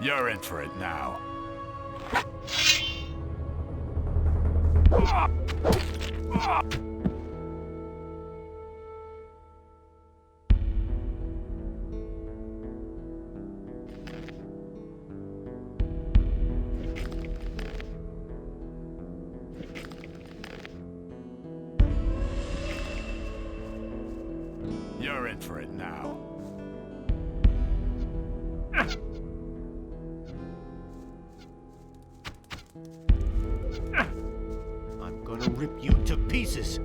You're in for it now. You're in for it now. I'm gonna rip you to pieces.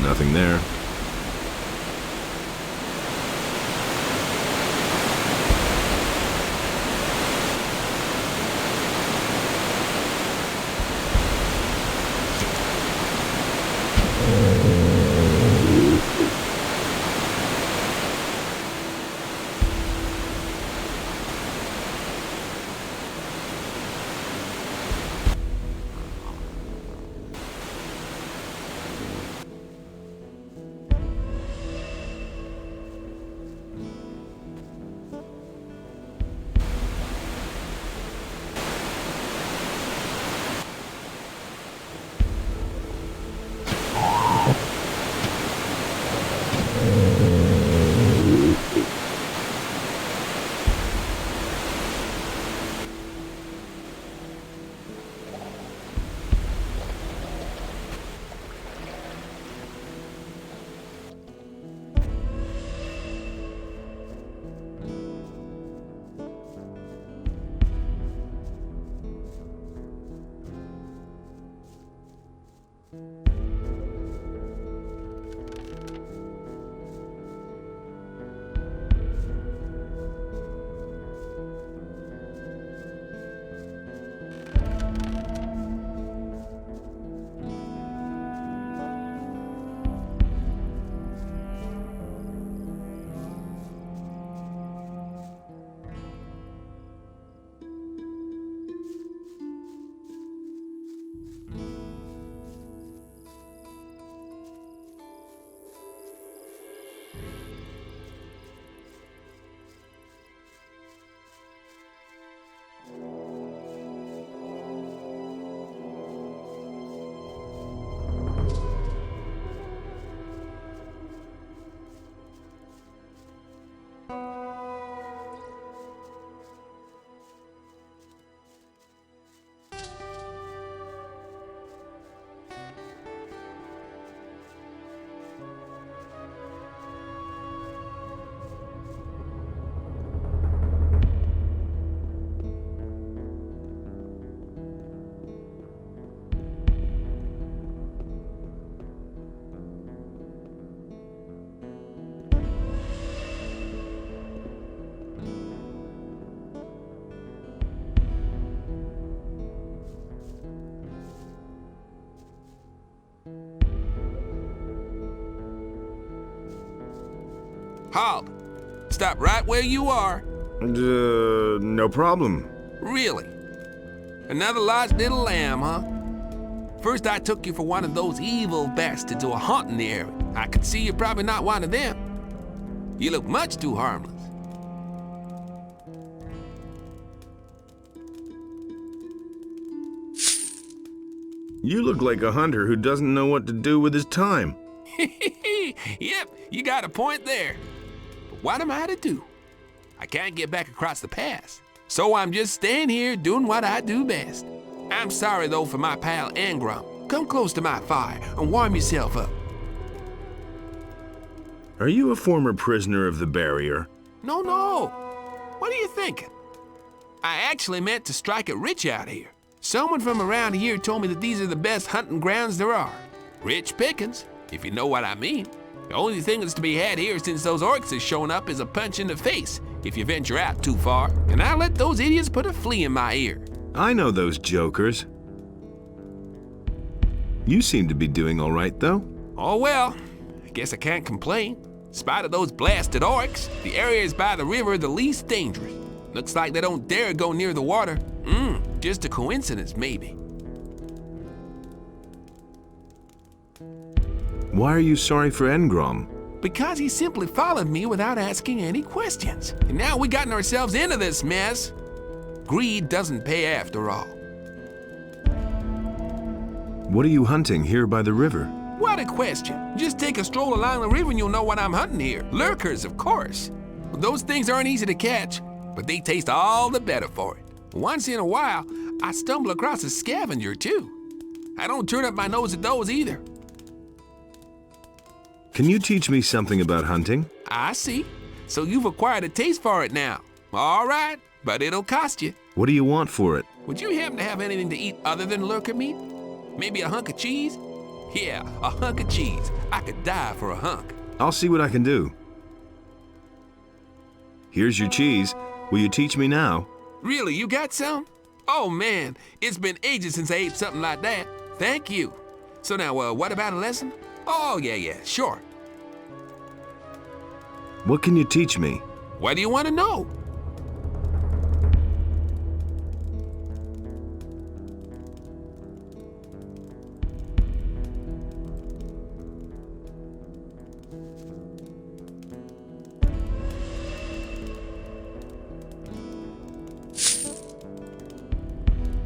Nothing there. Halt. Stop right where you are. No problem. Really? Another lost little lamb, huh? First I took you for one of those evil bastards who are haunting the area. I could see you're probably not one of them. You look much too harmless. You look like a hunter who doesn't know what to do with his time. Yep, you got a point there. But what am I to do? I can't get back across the pass. So I'm just staying here doing what I do best. I'm sorry though for my pal Angrum. Come close to my fire and warm yourself up. Are you a former prisoner of the barrier? No, no. What are you thinking? I actually meant to strike it rich out here. Someone from around here told me that these are the best hunting grounds there are. Rich pickings, if you know what I mean. The only thing that's to be had here since those orcs have shown up is a punch in the face if you venture out too far. And I'll let those idiots put a flea in my ear. I know those jokers. You seem to be doing all right, though. Oh well, I guess I can't complain. In spite of those blasted orcs, the areas by the river the least dangerous. Looks like they don't dare go near the water. Just a coincidence, maybe. Why are you sorry for Engrom? Because he simply followed me without asking any questions. And now we gotten ourselves into this mess. Greed doesn't pay after all. What are you hunting here by the river? What a question. Just take a stroll along the river and you'll know what I'm hunting here. Lurkers, of course. Those things aren't easy to catch, but they taste all the better for it. Once in a while, I stumble across a scavenger, too. I don't turn up my nose at those either. Can you teach me something about hunting? I see. So you've acquired a taste for it now. All right, but it'll cost you. What do you want for it? Would you happen to have anything to eat other than lurker meat? Maybe a hunk of cheese? Yeah, a hunk of cheese. I could die for a hunk. I'll see what I can do. Here's your cheese. Will you teach me now? Really, you got some? Oh man, it's been ages since I ate something like that. Thank you. So now, what about a lesson? Oh, yeah, sure. What can you teach me? What do you want to know?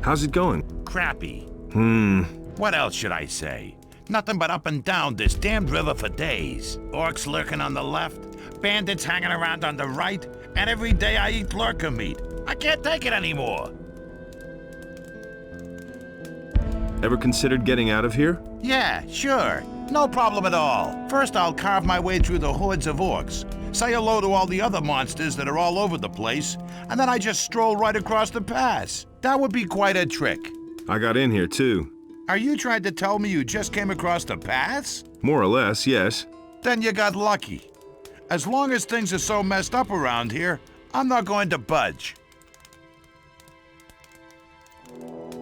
How's it going? Crappy. Hmm. What else should I say? Nothing but up and down this damned river for days. Orcs lurking on the left, bandits hanging around on the right, and every day I eat lurker meat. I can't take it anymore. Ever considered getting out of here? Yeah, sure. No problem at all. First, I'll carve my way through the hordes of orcs, say hello to all the other monsters that are all over the place, and then I just stroll right across the pass. That would be quite a trick. I got in here, too. Are you trying to tell me you just came across the pass? More or less, yes. Then you got lucky. As long as things are so messed up around here, I'm not going to budge.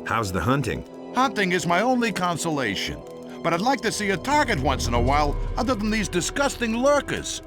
How's the hunting? Hunting is my only consolation, but I'd like to see a target once in a while other than these disgusting lurkers.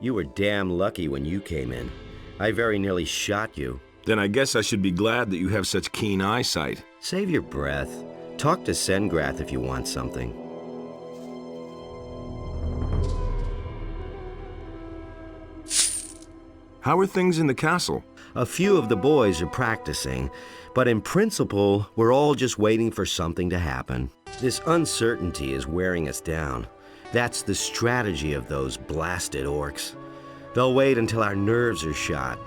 You were damn lucky when you came in. I very nearly shot you. Then I guess I should be glad that you have such keen eyesight. Save your breath. Talk to Sengrath if you want something. How are things in the castle? A few of the boys are practicing, but in principle, we're all just waiting for something to happen. This uncertainty is wearing us down. That's the strategy of those blasted orcs. They'll wait until our nerves are shot.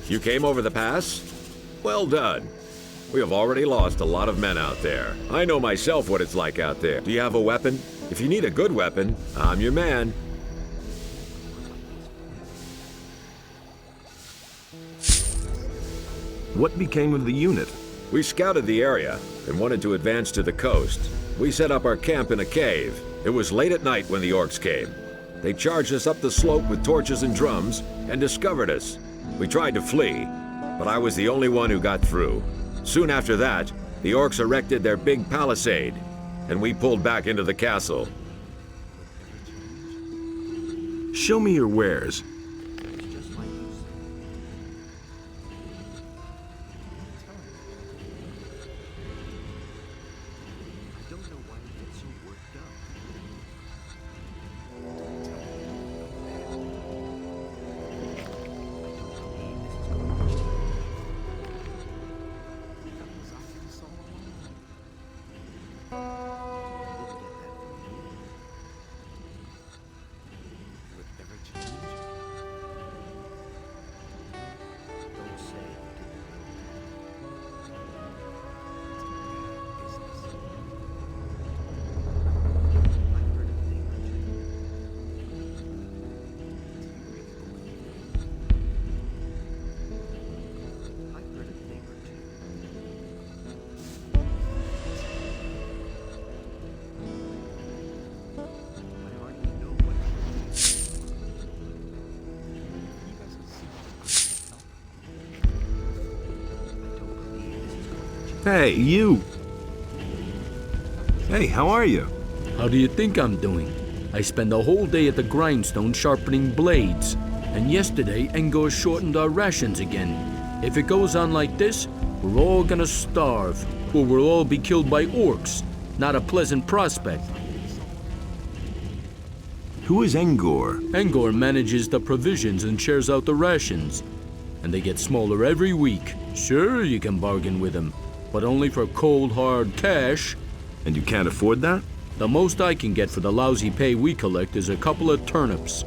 You came over the pass? Well done. We have already lost a lot of men out there. I know myself what it's like out there. Do you have a weapon? If you need a good weapon, I'm your man. What became of the unit? We scouted the area and wanted to advance to the coast. We set up our camp in a cave. It was late at night when the orcs came. They charged us up the slope with torches and drums and discovered us. We tried to flee, but I was the only one who got through. Soon after that, the orcs erected their big palisade, and we pulled back into the castle. Show me your wares. Hey, you! Hey, how are you? How do you think I'm doing? I spend the whole day at the grindstone sharpening blades. And yesterday, Engor shortened our rations again. If it goes on like this, we're all gonna starve. Or we'll all be killed by orcs. Not a pleasant prospect. Who is Engor? Engor manages the provisions and shares out the rations. And they get smaller every week. Sure, you can bargain with him, but only for cold, hard cash. And you can't afford that? The most I can get for the lousy pay we collect is a couple of turnips.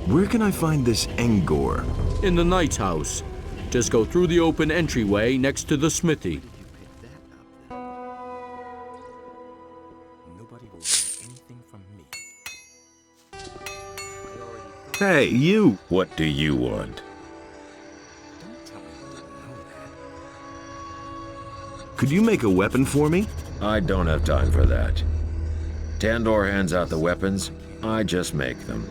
Where can I find this Engor? In the knight's house. Just go through the open entryway next to the smithy. Nobody will want anything from me. Hey, you! What do you want? Don't tell me you didn't know that. Could you make a weapon for me? I don't have time for that. Tandor hands out the weapons, I just make them.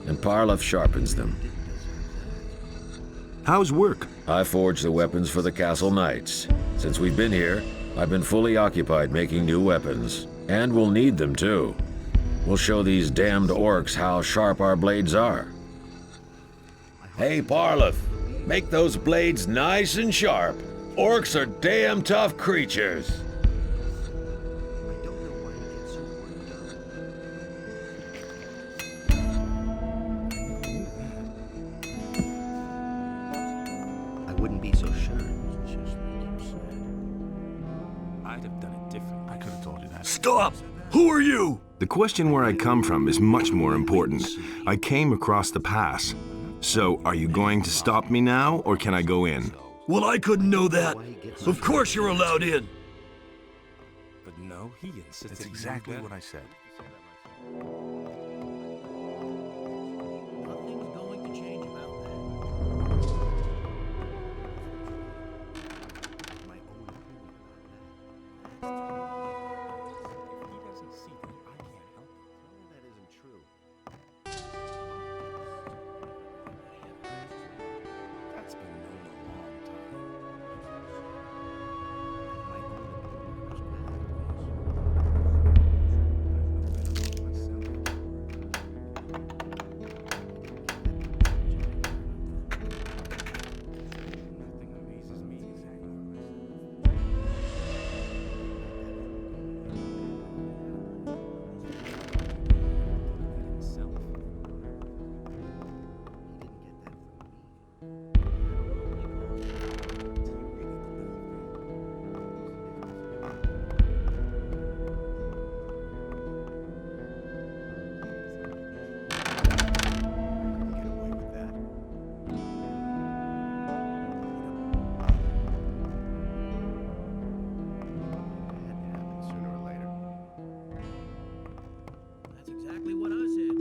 And Parlov sharpens them. How's work? I forge the weapons for the castle knights. Since we've been here, I've been fully occupied making new weapons. And we'll need them too. We'll show these damned orcs how sharp our blades are. Hey, Parlov, make those blades nice and sharp. Orcs are damn tough creatures. I wouldn't be so sure. I'd have done it different. I could have told you that. Stop! Who are you? The question where I come from is much more important. I came across the pass. So, are you going to stop me now, or can I go in? Well, I couldn't know that. Of course you're allowed in. But no, he insisted. That's exactly what I said. Nothing's going to change about that. My own opinion about that. If he doesn't see that, I can't help it. No, that isn't true. That's been known a long time. My own opinion was Nothing amazes me as That's exactly what I said.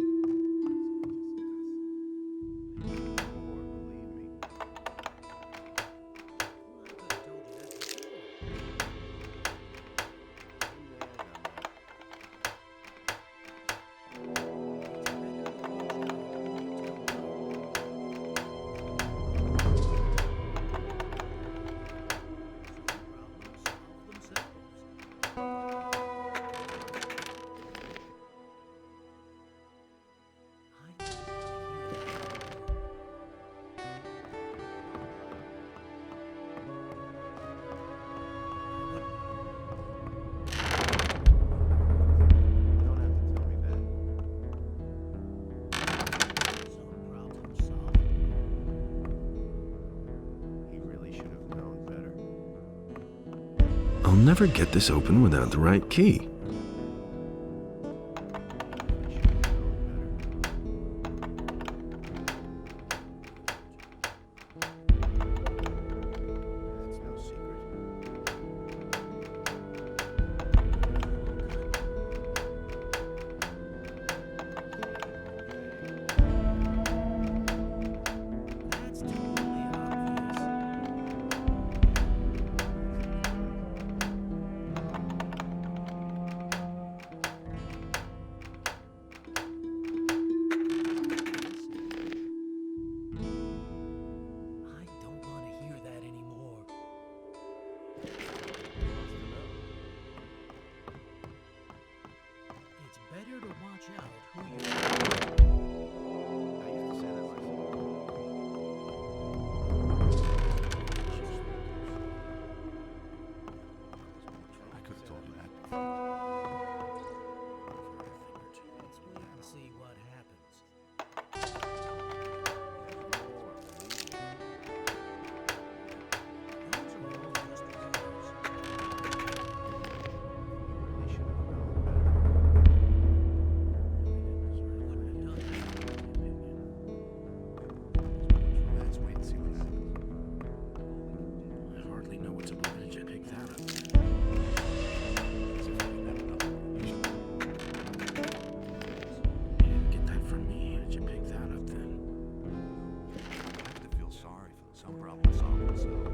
I'll never get this open without the right key. I could have told you that. Let's wait and see what happens. I hardly know what's about it. You pick that up. As if we never know. You should You didn't get that from me. How did you pick that up then? I have to feel sorry for some problem solve themselves.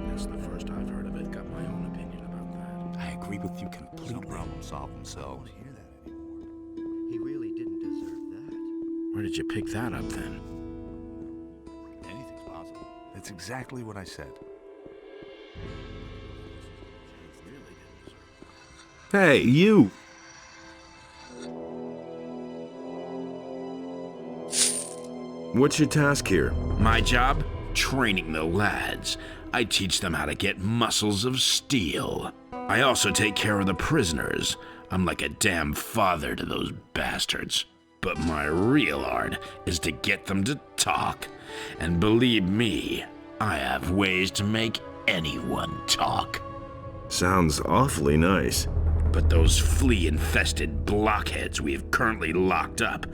That's the first I've heard of it. Got my own opinion about that. I agree with you completely. Some problem solve themselves. Hear that anymore. He really didn't deserve that. Where did you pick that up then? Anything's possible. That's exactly what I said. Hey, you! What's your task here? My job? Training the lads. I teach them how to get muscles of steel. I also take care of the prisoners. I'm like a damn father to those bastards. But my real art is to get them to talk. And believe me, I have ways to make anyone talk. Sounds awfully nice. But those flea-infested blockheads we have currently locked up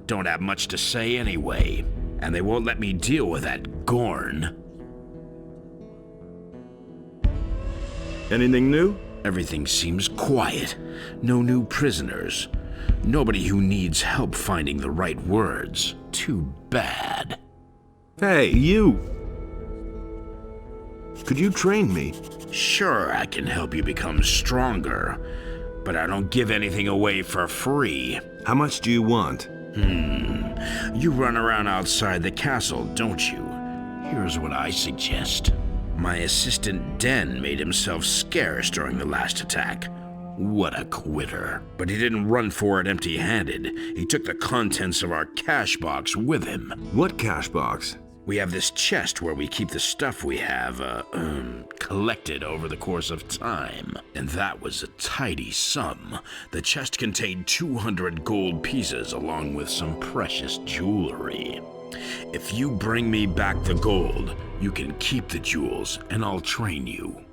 don't have much to say anyway. And they won't let me deal with that Gorn. Anything new? Everything seems quiet. No new prisoners. Nobody who needs help finding the right words. Too bad. Hey, you! Could you train me? Sure, I can help you become stronger, but I don't give anything away for free. How much do you want? You run around outside the castle, don't you? Here's what I suggest. My assistant Den made himself scarce during the last attack. What a quitter. But he didn't run for it empty-handed. He took the contents of our cash box with him. What cash box? We have this chest where we keep the stuff we have, collected over the course of time. And that was a tidy sum. The chest contained 200 gold pieces along with some precious jewelry. If you bring me back the gold, you can keep the jewels and I'll train you.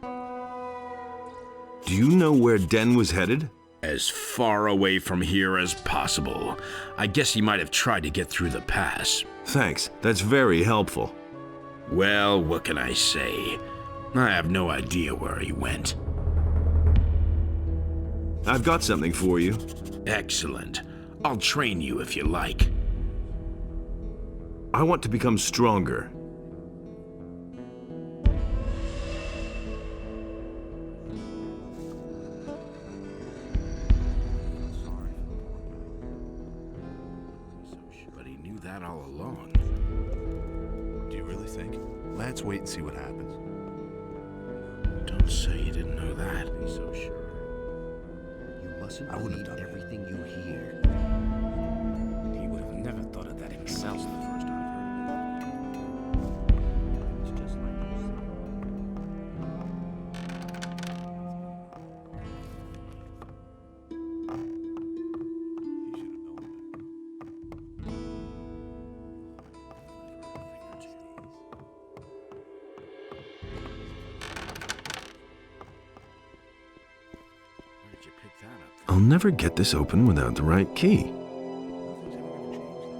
Do you know where Den was headed? As far away from here as possible. I guess he might have tried to get through the pass. Thanks, that's very helpful. Well, what can I say? I have no idea where he went. I've got something for you. Excellent. I'll train you if you like. I want to become stronger. But he knew that all along. Do you really think? Let's wait and see what happens. Don't say you didn't know that. He's so sure. You mustn't I wouldn't believe have done that. everything you hear. He would have never thought of that himself. That's the first I've heard of it. It's just like you He should have known better. Where did you pick that up? I'll never get this open without the right key. Nothing's ever gonna change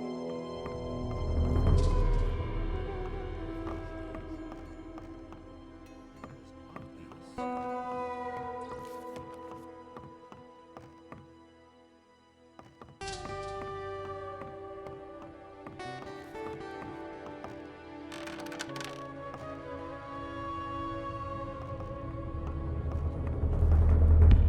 that.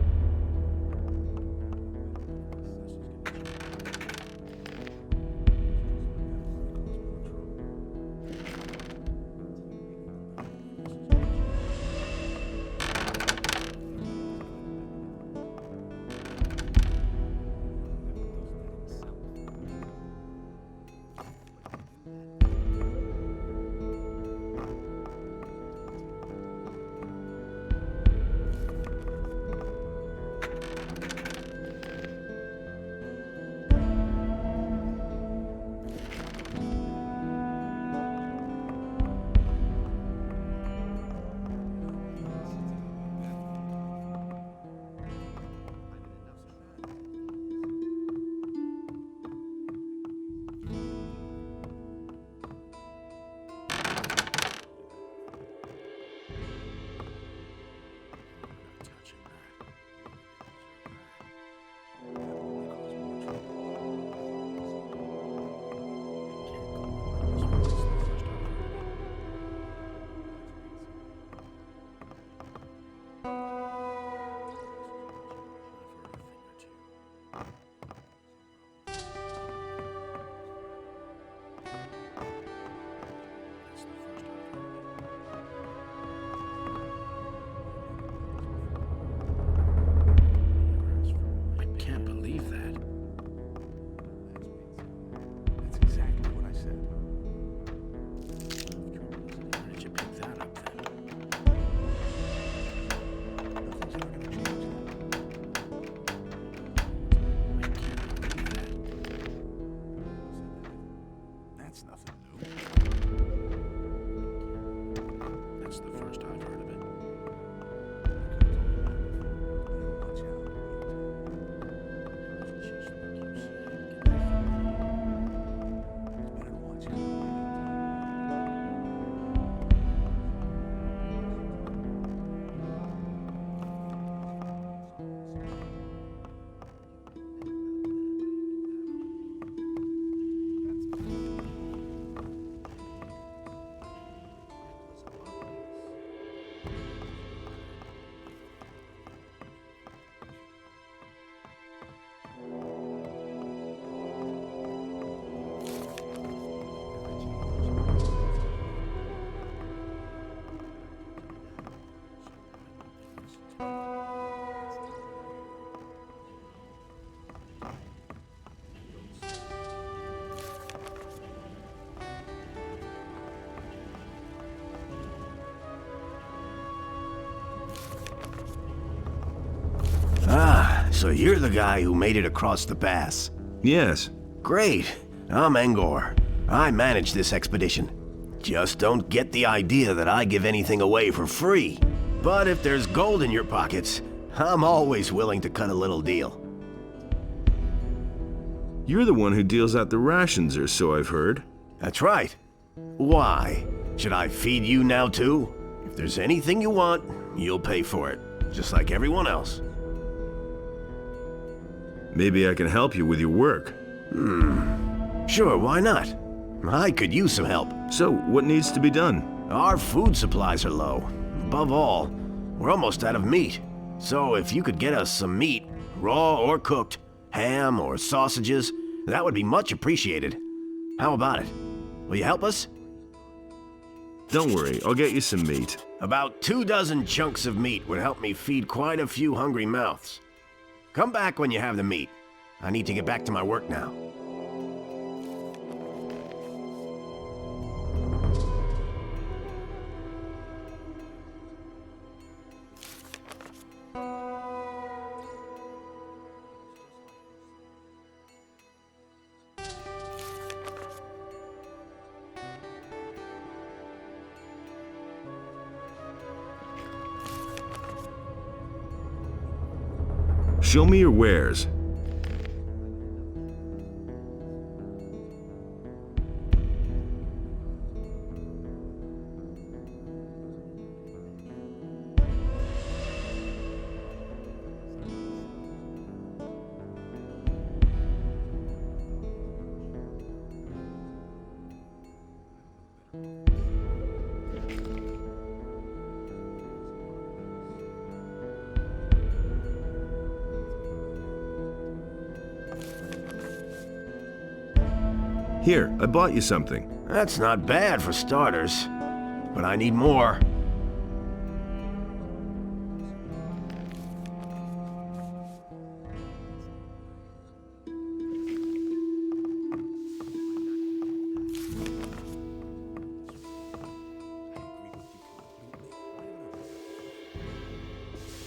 first I've heard of it. Ah, so you're the guy who made it across the pass. Yes. Great. I'm Angor. I manage this expedition. Just don't get the idea that I give anything away for free. But if there's gold in your pockets, I'm always willing to cut a little deal. You're the one who deals out the rations, or so I've heard. That's right. Why? Should I feed you now too? If there's anything you want, you'll pay for it. Just like everyone else. Maybe I can help you with your work. Sure, why not? I could use some help. So, what needs to be done? Our food supplies are low. Above all, we're almost out of meat. So if you could get us some meat, raw or cooked, ham or sausages, that would be much appreciated. How about it? Will you help us? Don't worry, I'll get you some meat. About 24 chunks of meat would help me feed quite a few hungry mouths. Come back when you have the meat. I need to get back to my work now. Show me your wares. Here, I bought you something. That's not bad for starters, but I need more.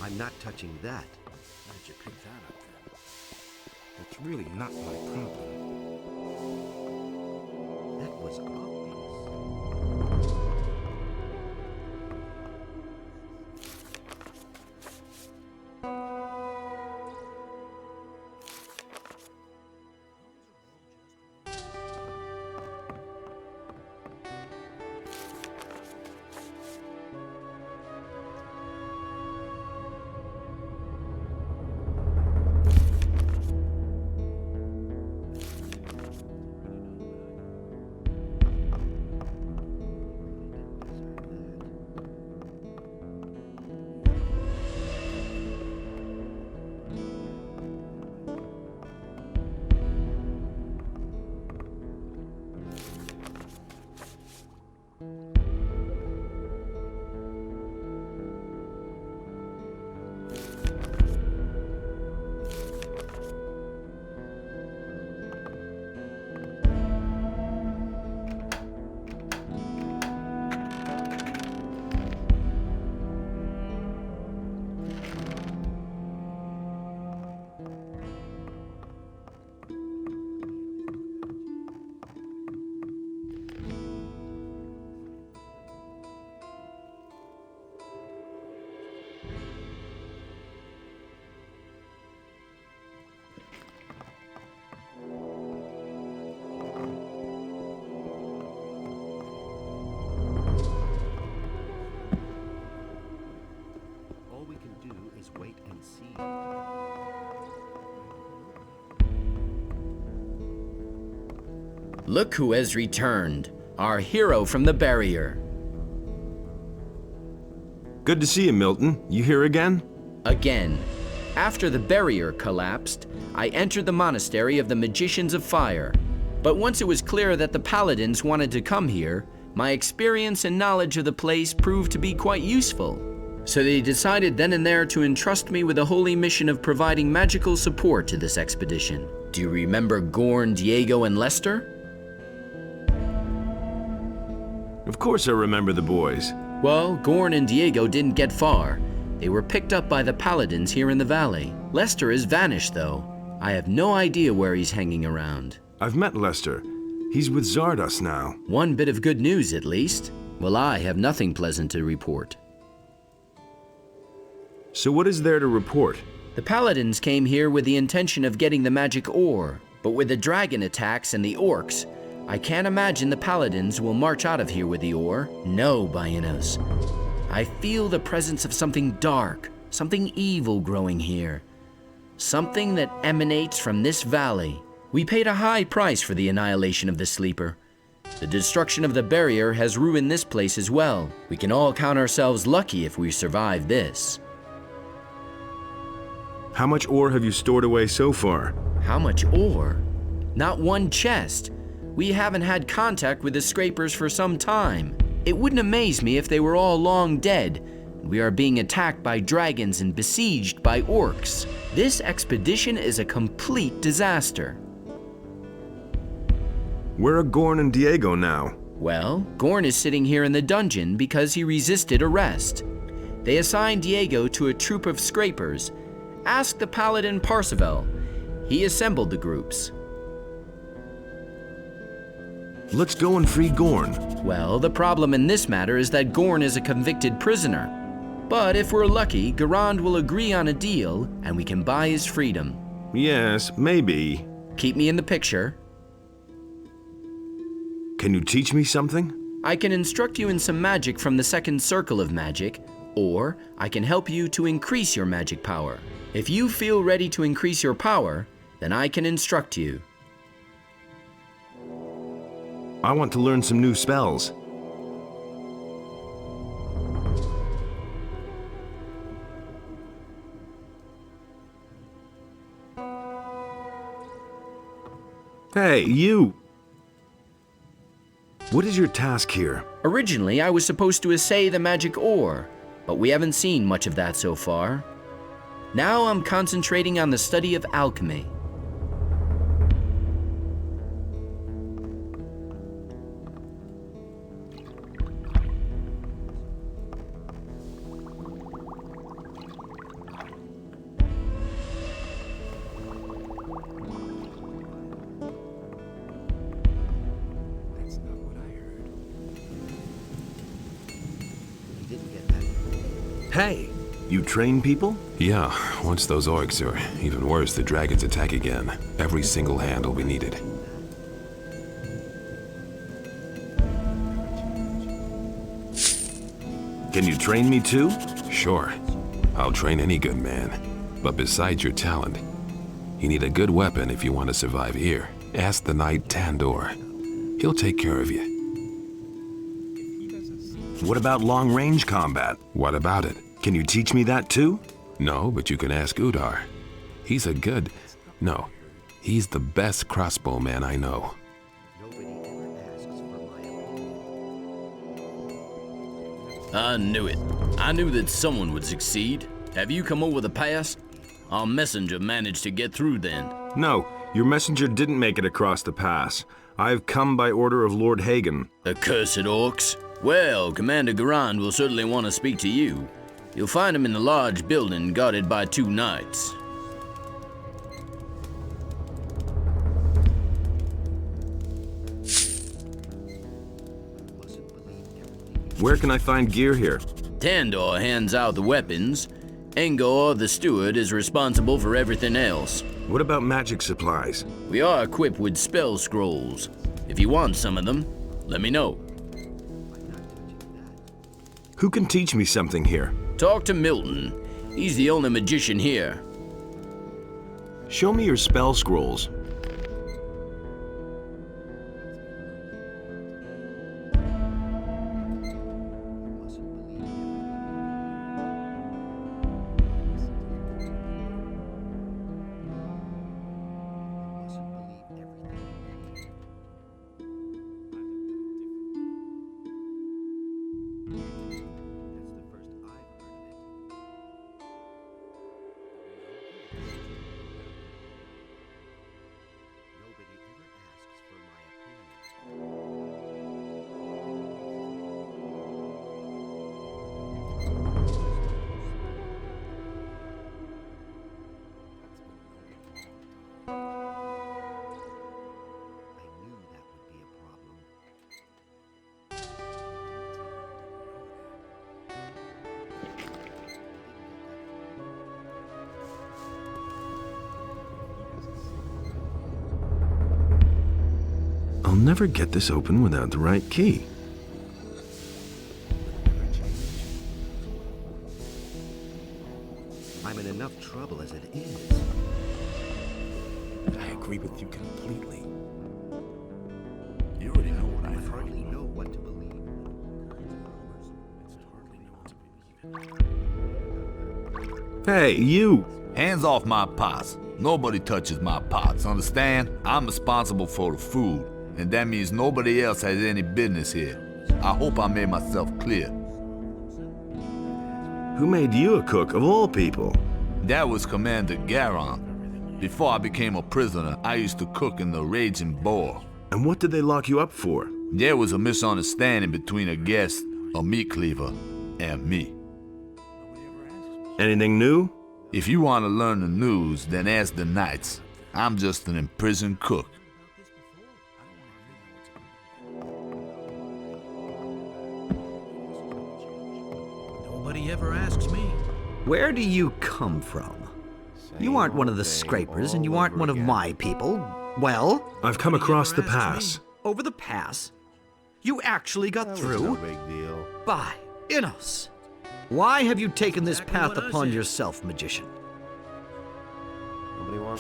I'm not touching that. How did you pick that up then? That's really not my problem. That was obvious. Look who has returned, our hero from the barrier. Good to see you, Milton. You here again? Again. After the barrier collapsed, I entered the monastery of the Magicians of Fire. But once it was clear that the paladins wanted to come here, my experience and knowledge of the place proved to be quite useful. So they decided then and there to entrust me with the holy mission of providing magical support to this expedition. Do you remember Gorn, Diego, and Lester? Of course I remember the boys. Well, Gorn and Diego didn't get far. They were picked up by the paladins here in the valley. Lester has vanished, though. I have no idea where he's hanging around. I've met Lester. He's with Zardos now. One bit of good news, at least. Well, I have nothing pleasant to report. So what is there to report? The paladins came here with the intention of getting the magic ore, but with the dragon attacks and the orcs, I can't imagine the paladins will march out of here with the ore. No, Baianos. I feel the presence of something dark, something evil growing here. Something that emanates from this valley. We paid a high price for the annihilation of the Sleeper. The destruction of the barrier has ruined this place as well. We can all count ourselves lucky if we survive this. How much ore have you stored away so far? How much ore? Not one chest. We haven't had contact with the scrapers for some time. It wouldn't amaze me if they were all long dead. We are being attacked by dragons and besieged by orcs. This expedition is a complete disaster. Where are Gorn and Diego now? Well, Gorn is sitting here in the dungeon because he resisted arrest. They assigned Diego to a troop of scrapers. Ask the paladin Parseval. He assembled the groups. Let's go and free Gorn. Well, the problem in this matter is that Gorn is a convicted prisoner. But if we're lucky, Garand will agree on a deal and we can buy his freedom. Yes, maybe. Keep me in the picture. Can you teach me something? I can instruct you in some magic from the second circle of magic, or I can help you to increase your magic power. If you feel ready to increase your power, then I can instruct you. I want to learn some new spells. Hey, you! What is your task here? Originally, I was supposed to assay the magic ore, but we haven't seen much of that so far. Now I'm concentrating on the study of alchemy. That's not what I heard. He didn't get that. Hey, you train people? Yeah, once those orcs, or even worse, the dragons attack again, every single hand will be needed. Can you train me too? Sure, I'll train any good man. But besides your talent, you need a good weapon if you want to survive here. Ask the knight Tandor. He'll take care of you. What about long-range combat? What about it? Can you teach me that too? No, but you can ask Udar. He's the best crossbowman I know. Nobody ever asks for my opinion. I knew it. I knew that someone would succeed. Have you come over the pass? Our messenger managed to get through then. No, your messenger didn't make it across the pass. I've come by order of Lord Hagen. Accursed orcs. Well, Commander Garand will certainly want to speak to you. You'll find him in the large building guarded by 2 knights. Where can I find gear here? Tandor hands out the weapons. Engor, the steward, is responsible for everything else. What about magic supplies? We are equipped with spell scrolls. If you want some of them, let me know. Who can teach me something here? Talk to Milton. He's the only magician here. Show me your spell scrolls. never get this open without the right key. I'm in enough trouble as it is. I agree with you completely. You already know what I I hardly know what to believe. Hey, you! Hands off my pots. Nobody touches my pots, understand? I'm responsible for the food, and that means nobody else has any business here. I hope I made myself clear. Who made you a cook of all people? That was Commander Garon. Before I became a prisoner, I used to cook in the Raging Boar. And what did they lock you up for? There was a misunderstanding between a guest, a meat cleaver, and me. Anything new? If you want to learn the news, then ask the knights. I'm just an imprisoned cook. Nobody ever asks me. Where do you come from? You aren't one of the scrapers, and you aren't one of my people. Well? I've come across the pass. Over the pass? You actually got through? No big deal. By Innos! Why have you taken this path upon yourself, magician?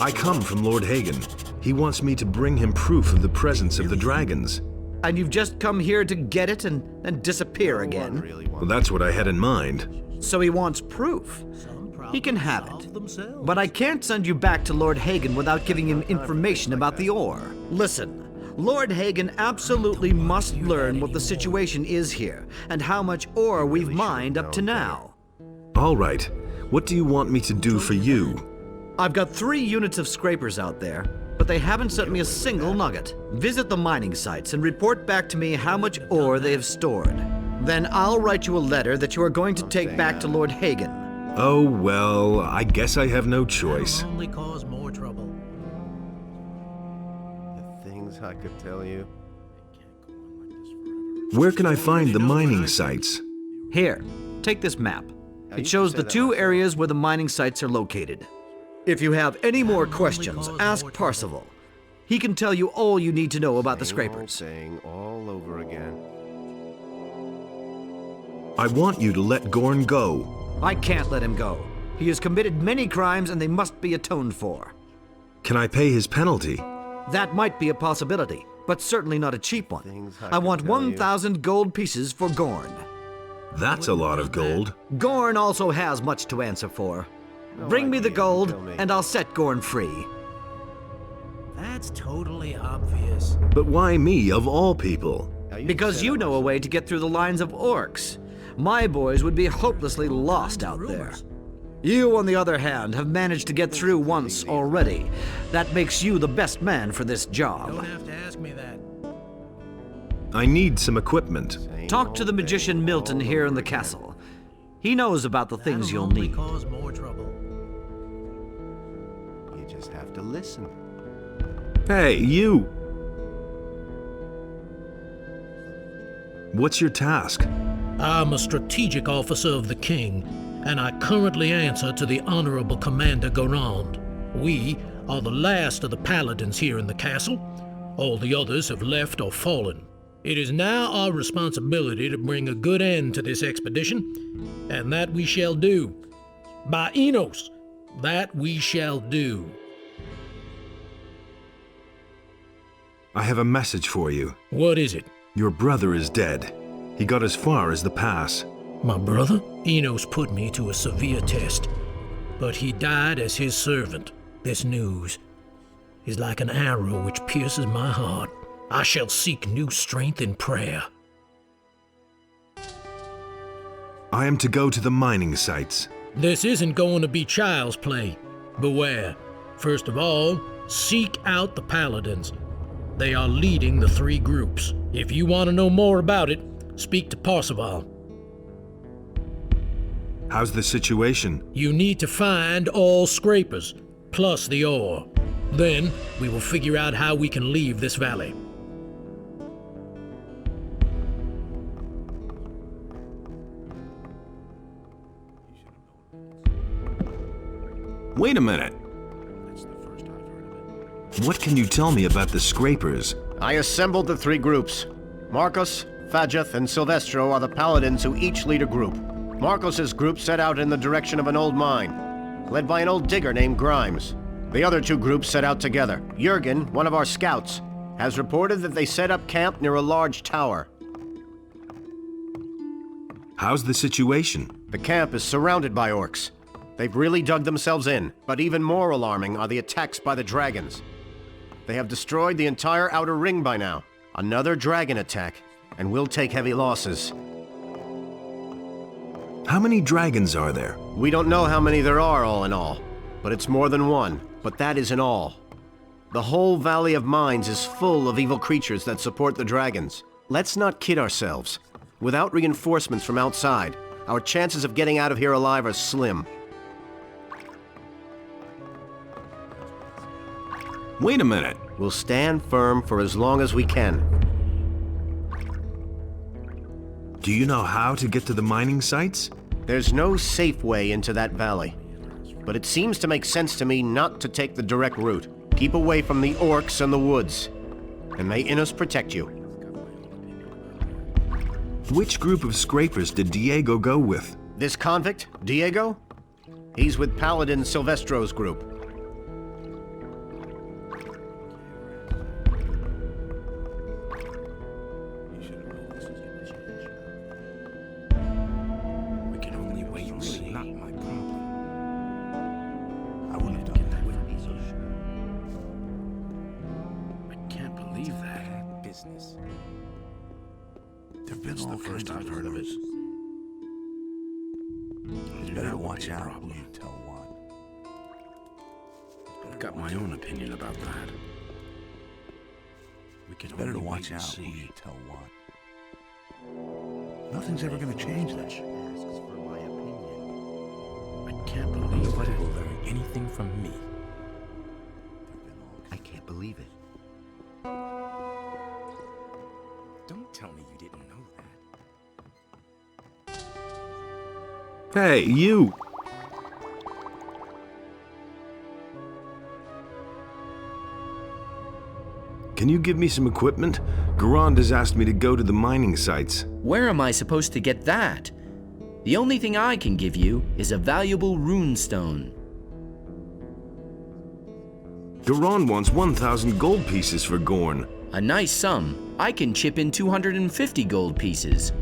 I come from Lord Hagen. He wants me to bring him proof of the presence of the dragons. And you've just come here to get it and then disappear again? Well, that's what I had in mind. So he wants proof. He can have it. But I can't send you back to Lord Hagen without giving him information about the ore. Listen, Lord Hagen absolutely must learn what the situation is here and how much ore we've mined up to now. All right. What do you want me to do for you? I've got 3 units of scrapers out there, but they haven't sent me a single nugget. Visit the mining sites and report back to me how much ore they have stored. Then I'll write you a letter that you are going to take back to Lord Hagen. Oh, well, I guess I have no choice. Only cause more trouble. The things I could tell you. Where can I find the mining sites? Here, take this map. It shows the 2 areas where the mining sites are located. If you have any more questions, ask Parzival. He can tell you all you need to know about the scrapers. Saying all over again. I want you to let Gorn go. I can't let him go. He has committed many crimes and they must be atoned for. Can I pay his penalty? That might be a possibility, but certainly not a cheap one. I want 1,000 gold pieces for Gorn. That's a lot of gold. Gorn also has much to answer for. Bring me the gold, and I'll set Gorn free. That's totally obvious. But why me, of all people? Because you know a way to get through the lines of orcs. My boys would be hopelessly lost out there. You, on the other hand, have managed to get through once already. That makes you the best man for this job. Don't have to ask me that. I need some equipment. Talk to the magician Milton here in the castle. He knows about the things you'll need. Cause more trouble. You just have to listen. Hey, you! What's your task? I'm a strategic officer of the king, and I currently answer to the Honorable Commander Garand. We are the last of the paladins here in the castle. All the others have left or fallen. It is now our responsibility to bring a good end to this expedition, and that we shall do. By Enos, that we shall do. I have a message for you. What is it? Your brother is dead. He got as far as the pass. My brother? Enos put me to a severe test, but he died as his servant. This news is like an arrow which pierces my heart. I shall seek new strength in prayer. I am to go to the mining sites. This isn't going to be child's play. Beware. First of all, seek out the paladins. They are leading the 3 groups. If you want to know more about it, speak to Parzival. How's the situation? You need to find all scrapers, plus the ore. Then, we will figure out how we can leave this valley. Wait a minute. What can you tell me about the scrapers? I assembled the three groups. Marcos, Fadjath, and Silvestro are the paladins who each lead a group. Marcos's group set out in the direction of an old mine, led by an old digger named Grimes. The other two groups set out together. Jurgen, one of our scouts, has reported that they set up camp near a large tower. How's the situation? The camp is surrounded by orcs. They've really dug themselves in, but even more alarming are the attacks by the dragons. They have destroyed the entire outer ring by now. Another dragon attack, and we'll take heavy losses. How many dragons are there? We don't know how many there are all in all, but it's more than one. But that isn't all. The whole Valley of Mines is full of evil creatures that support the dragons. Let's not kid ourselves. Without reinforcements from outside, our chances of getting out of here alive are slim. Wait a minute. We'll stand firm for as long as we can. Do you know how to get to the mining sites? There's no safe way into that valley. But it seems to make sense to me not to take the direct route. Keep away from the orcs and the woods. And may Innos protect you. Which group of scrapers did Diego go with? This convict, Diego? He's with Paladin Silvestro's group. We can only wait and see. Not my problem. I wouldn't have done that. I can't believe that. Business. There've been all kinds I've heard of it. You better watch out who you tell what. I've got my own opinion about that. We can Better to only watch wait and out who see. you tell what. Nothing's ever gonna change that. I can't believe Nobody that. will learn anything from me. I can't believe it. Don't tell me you didn't know that. Hey, you! Can you give me some equipment? Garand has asked me to go to the mining sites. Where am I supposed to get that? The only thing I can give you is a valuable rune stone. Garand wants 1,000 gold pieces for Gorn. A nice sum. I can chip in 250 gold pieces.